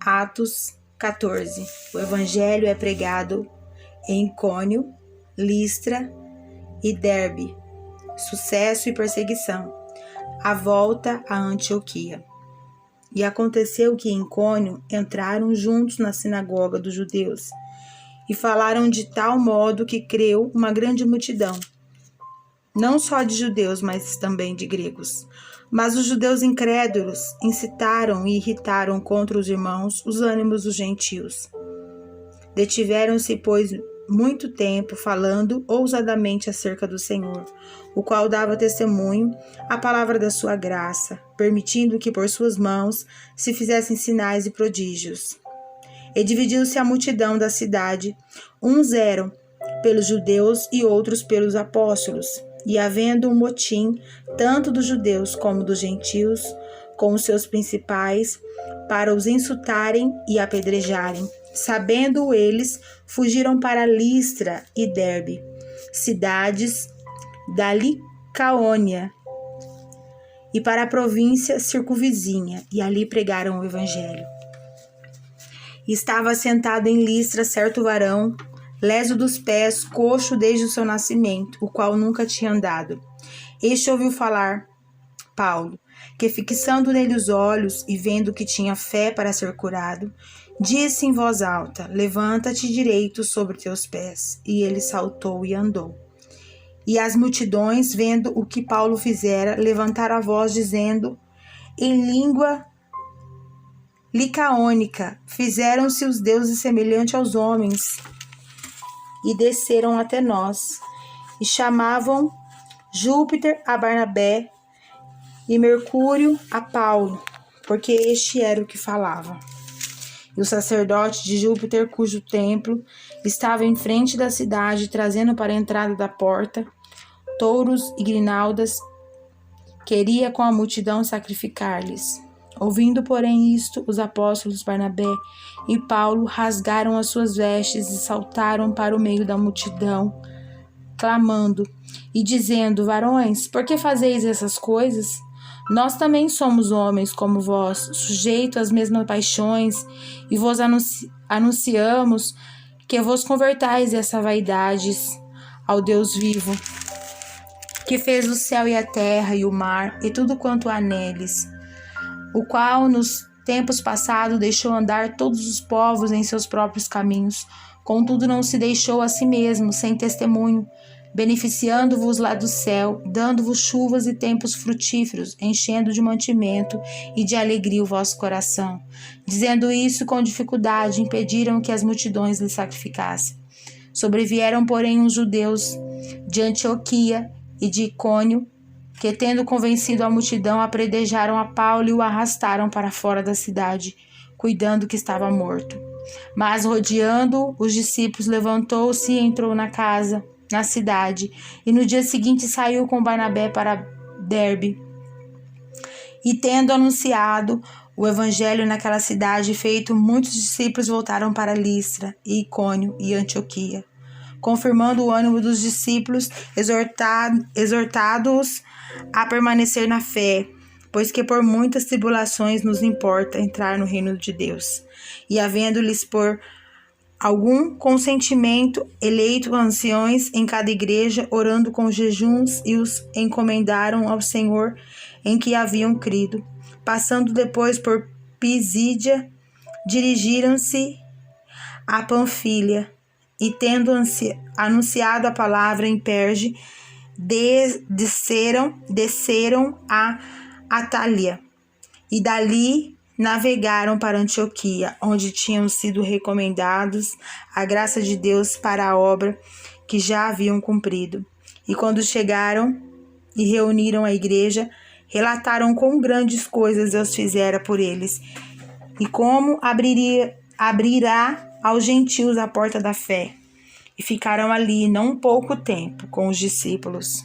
Atos 14. O evangelho é pregado em Icônio, Listra e Derbe. Sucesso e perseguição. A volta a Antioquia. E aconteceu que em Icônio entraram juntos na sinagoga dos judeus e falaram de tal modo que creu uma grande multidão, não só de judeus, mas também de gregos. Mas os judeus incrédulos incitaram e irritaram contra os irmãos os ânimos dos gentios. Detiveram-se, pois, muito tempo falando ousadamente acerca do Senhor, o qual dava testemunho à palavra da sua graça, permitindo que por suas mãos se fizessem sinais e prodígios. E dividiu-se a multidão da cidade, uns eram pelos judeus e outros pelos apóstolos, e havendo um motim, tanto dos judeus como dos gentios, com os seus principais, para os insultarem e apedrejarem. Sabendo eles, fugiram para Listra e Derbe, cidades da Licaônia, e para a província circunvizinha, e ali pregaram o evangelho. Estava sentado em Listra certo varão, leso dos pés, coxo desde o seu nascimento, o qual nunca tinha andado. Este ouviu falar Paulo, que fixando nele os olhos e vendo que tinha fé para ser curado, disse em voz alta: levanta-te direito sobre teus pés. E ele saltou e andou. E as multidões, vendo o que Paulo fizera, levantaram a voz, dizendo em língua licaônica: fizeram-se os deuses semelhantes aos homens, e desceram até nós. E chamavam Júpiter a Barnabé e Mercúrio a Paulo, porque este era o que falava. E o sacerdote de Júpiter, cujo templo estava em frente da cidade, trazendo para a entrada da porta touros e grinaldas, queria com a multidão sacrificar-lhes. Ouvindo, porém, isto, os apóstolos Barnabé e Paulo rasgaram as suas vestes e saltaram para o meio da multidão, clamando e dizendo: varões, por que fazeis essas coisas? Nós também somos homens como vós, sujeitos às mesmas paixões, e vos anunciamos que vos convertais essa vaidades ao Deus vivo, que fez o céu e a terra e o mar e tudo quanto há neles, o qual nos tempos passados deixou andar todos os povos em seus próprios caminhos, contudo não se deixou a si mesmo sem testemunho, beneficiando-vos lá do céu, dando-vos chuvas e tempos frutíferos, enchendo de mantimento e de alegria o vosso coração. Dizendo isso com dificuldade, impediram que as multidões lhe sacrificassem. Sobrevieram, porém, os judeus de Antioquia e de Icônio, que, tendo convencido a multidão, apredejaram a Paulo e o arrastaram para fora da cidade, cuidando que estava morto. Mas, rodeando os discípulos, levantou-se e entrou na cidade, e no dia seguinte saiu com Barnabé para Derbe. E tendo anunciado o evangelho naquela cidade, feito muitos discípulos, voltaram para Listra, e Icônio e Antioquia, confirmando o ânimo dos discípulos, exortados a permanecer na fé, pois que por muitas tribulações nos importa entrar no reino de Deus. E havendo-lhes por algum consentimento eleito anciões em cada igreja, orando com jejuns, e os encomendaram ao Senhor em que haviam crido. Passando depois por Pisídia, dirigiram-se a Panfilha, e tendo anunciado a palavra em Perge, desceram a Atália, e dali navegaram para Antioquia, onde tinham sido recomendados a graça de Deus para a obra que já haviam cumprido. E quando chegaram e reuniram a igreja, relataram quão grandes coisas Deus fizera por eles, e como abrirá aos gentios a porta da fé. E ficaram ali não pouco tempo com os discípulos.